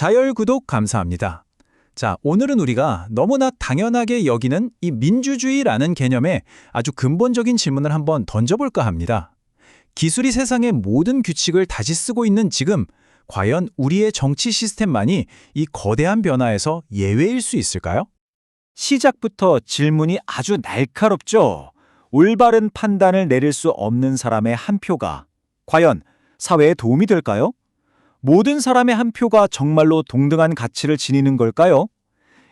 자열 구독 감사합니다. 자, 오늘은 우리가 너무나 당연하게 여기는 이 민주주의라는 개념에 아주 근본적인 질문을 한번 던져볼까 합니다. 기술이 세상의 모든 규칙을 다시 쓰고 있는 지금, 과연 우리의 정치 시스템만이 이 거대한 변화에서 예외일 수 있을까요? 시작부터 질문이 아주 날카롭죠. 올바른 판단을 내릴 수 없는 사람의 한 표가 과연 사회에 도움이 될까요? 모든 사람의 한 표가 정말로 동등한 가치를 지니는 걸까요?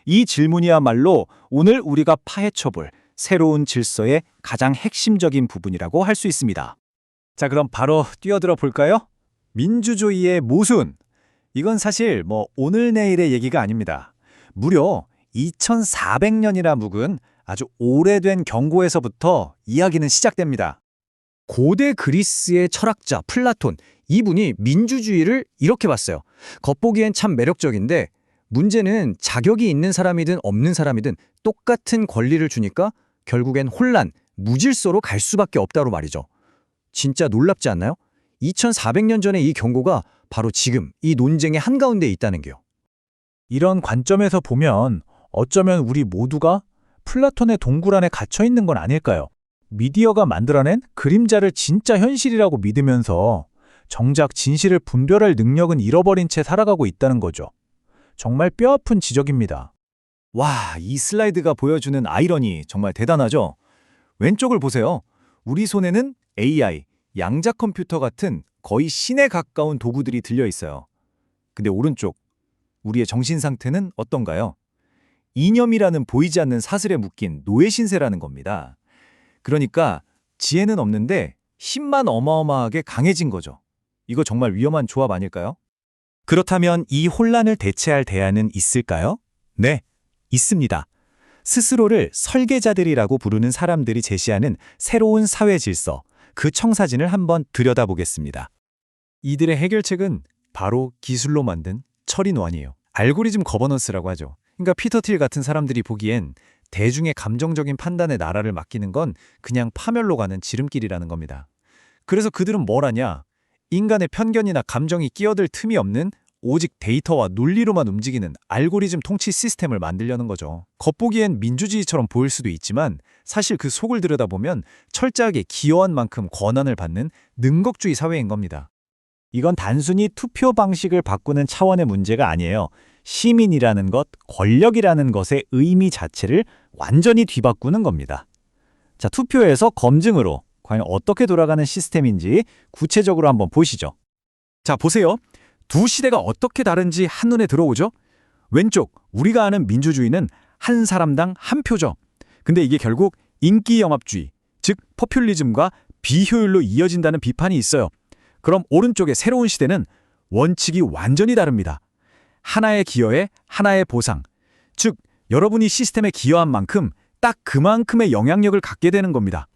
이 질문이야말로 오늘 우리가 파헤쳐볼 새로운 질서의 가장 핵심적인 부분이라고 할 수 있습니다. 자, 그럼 바로 뛰어들어 볼까요? 민주주의의 모순. 이건 사실 오늘 내일의 얘기가 아닙니다. 무려 2400년이나 묵은 아주 오래된 경고에서부터 이야기는 시작됩니다. 고대 그리스의 철학자 플라톤, 이분이 민주주의를 이렇게 봤어요. 겉보기엔 참 매력적인데 문제는 자격이 있는 사람이든 없는 사람이든 똑같은 권리를 주니까 결국엔 혼란, 무질서로 갈 수밖에 없다로 말이죠. 진짜 놀랍지 않나요? 2400년 전에 이 경고가 바로 지금 이 논쟁의 한가운데 있다는 게요. 이런 관점에서 보면 어쩌면 우리 모두가 플라톤의 동굴 안에 갇혀 있는 건 아닐까요? 미디어가 만들어낸 그림자를 진짜 현실이라고 믿으면서 정작 진실을 분별할 능력은 잃어버린 채 살아가고 있다는 거죠. 정말 뼈아픈 지적입니다. 와, 이 슬라이드가 보여주는 아이러니 정말 대단하죠? 왼쪽을 보세요. 우리 손에는 AI, 양자 컴퓨터 같은 거의 신에 가까운 도구들이 들려 있어요. 근데 오른쪽, 우리의 정신 상태는 어떤가요? 이념이라는 보이지 않는 사슬에 묶인 노예 신세라는 겁니다. 그러니까 지혜는 없는데 힘만 어마어마하게 강해진 거죠. 이거 정말 위험한 조합 아닐까요? 그렇다면 이 혼란을 대체할 대안은 있을까요? 네, 있습니다. 스스로를 설계자들이라고 부르는 사람들이 제시하는 새로운 사회 질서, 그 청사진을 한번 들여다보겠습니다. 이들의 해결책은 바로 기술로 만든 처리노안이에요. 알고리즘 거버넌스라고 하죠. 그러니까 피터 틸 같은 사람들이 보기엔 대중의 감정적인 판단에 나라를 맡기는 건 그냥 파멸로 가는 지름길이라는 겁니다. 그래서 그들은 뭘 하냐? 인간의 편견이나 감정이 끼어들 틈이 없는 오직 데이터와 논리로만 움직이는 알고리즘 통치 시스템을 만들려는 거죠. 겉보기엔 민주주의처럼 보일 수도 있지만 사실 그 속을 들여다보면 철저하게 기여한 만큼 권한을 받는 능곡주의 사회인 겁니다. 이건 단순히 투표 방식을 바꾸는 차원의 문제가 아니에요. 시민이라는 것, 권력이라는 것의 의미 자체를 완전히 뒤바꾸는 겁니다. 자, 투표에서 검증으로 과연 어떻게 돌아가는 시스템인지 구체적으로 한번 보시죠. 자, 보세요. 두 시대가 어떻게 다른지 한눈에 들어오죠? 왼쪽, 우리가 아는 민주주의는 한 사람당 한 표죠. 근데 이게 결국 인기 영합주의, 즉 포퓰리즘과 비효율로 이어진다는 비판이 있어요. 그럼 오른쪽의 새로운 시대는 원칙이 완전히 다릅니다. 하나의 기여에 하나의 보상, 즉 여러분이 시스템에 기여한 만큼 딱 그만큼의 영향력을 갖게 되는 겁니다.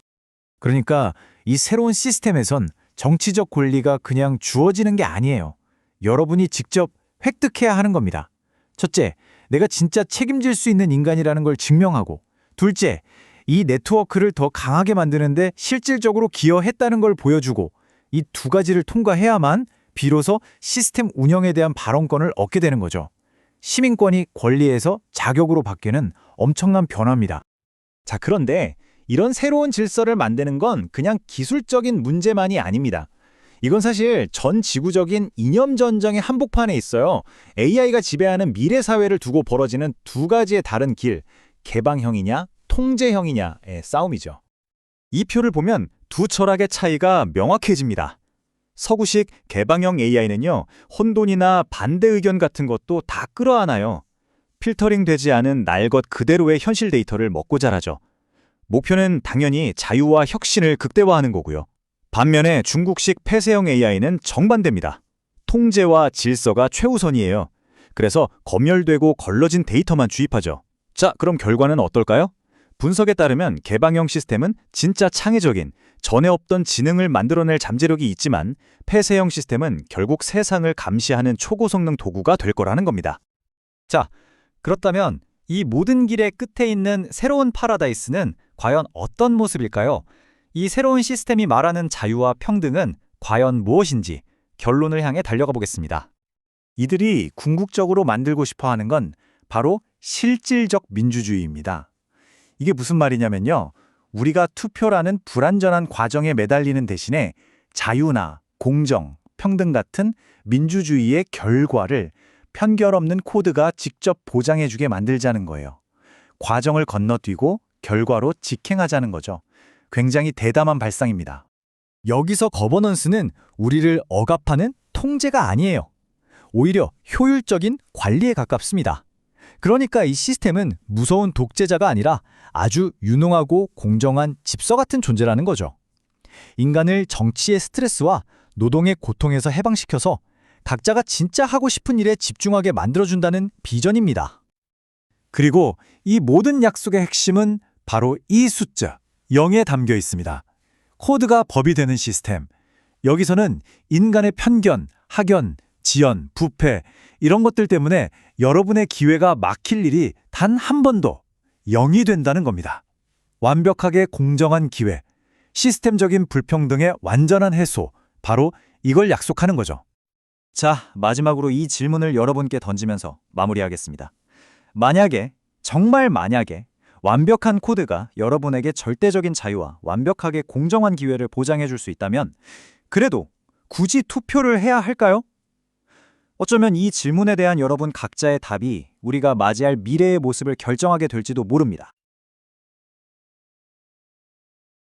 그러니까 이 새로운 시스템에선 정치적 권리가 그냥 주어지는 게 아니에요. 여러분이 직접 획득해야 하는 겁니다. 첫째, 내가 진짜 책임질 수 있는 인간이라는 걸 증명하고, 둘째, 이 네트워크를 더 강하게 만드는데 실질적으로 기여했다는 걸 보여주고, 이 두 가지를 통과해야만 비로소 시스템 운영에 대한 발언권을 얻게 되는 거죠. 시민권이 권리에서 자격으로 바뀌는 엄청난 변화입니다. 자, 그런데 이런 새로운 질서를 만드는 건 그냥 기술적인 문제만이 아닙니다. 이건 사실 전 지구적인 이념 전쟁의 한복판에 있어요. AI가 지배하는 미래 사회를 두고 벌어지는 두 가지의 다른 길, 개방형이냐, 통제형이냐의 싸움이죠. 이 표를 보면 두 철학의 차이가 명확해집니다. 서구식 개방형 AI는요, 혼돈이나 반대 의견 같은 것도 다 끌어안아요. 필터링 되지 않은 날 것 그대로의 현실 데이터를 먹고 자라죠. 목표는 당연히 자유와 혁신을 극대화하는 거고요. 반면에 중국식 폐쇄형 AI는 정반대입니다. 통제와 질서가 최우선이에요. 그래서 검열되고 걸러진 데이터만 주입하죠. 자, 그럼 결과는 어떨까요? 분석에 따르면 개방형 시스템은 진짜 창의적인, 전에 없던 지능을 만들어낼 잠재력이 있지만 폐쇄형 시스템은 결국 세상을 감시하는 초고성능 도구가 될 거라는 겁니다. 자, 그렇다면 이 모든 길의 끝에 있는 새로운 파라다이스는 과연 어떤 모습일까요? 이 새로운 시스템이 말하는 자유와 평등은 과연 무엇인지 결론을 향해 달려가 보겠습니다. 이들이 궁극적으로 만들고 싶어 하는 건 바로 실질적 민주주의입니다. 이게 무슨 말이냐면요. 우리가 투표라는 불완전한 과정에 매달리는 대신에 자유나 공정, 평등 같은 민주주의의 결과를 편견 없는 코드가 직접 보장해주게 만들자는 거예요. 과정을 건너뛰고 결과로 직행하자는 거죠. 굉장히 대담한 발상입니다. 여기서 거버넌스는 우리를 억압하는 통제가 아니에요. 오히려 효율적인 관리에 가깝습니다. 그러니까 이 시스템은 무서운 독재자가 아니라 아주 유능하고 공정한 집서 같은 존재라는 거죠. 인간을 정치의 스트레스와 노동의 고통에서 해방시켜서 각자가 진짜 하고 싶은 일에 집중하게 만들어준다는 비전입니다. 그리고 이 모든 약속의 핵심은 바로 이 숫자 0에 담겨 있습니다. 코드가 법이 되는 시스템. 여기서는 인간의 편견, 학연, 지연, 부패 이런 것들 때문에 여러분의 기회가 막힐 일이 단 한 번도 0이 된다는 겁니다. 완벽하게 공정한 기회, 시스템적인 불평등의 완전한 해소, 바로 이걸 약속하는 거죠. 자, 마지막으로 이 질문을 여러분께 던지면서 마무리하겠습니다. 만약에, 정말 만약에 완벽한 코드가 여러분에게 절대적인 자유와 완벽하게 공정한 기회를 보장해 줄 수 있다면 그래도 굳이 투표를 해야 할까요? 어쩌면 이 질문에 대한 여러분 각자의 답이 우리가 맞이할 미래의 모습을 결정하게 될지도 모릅니다.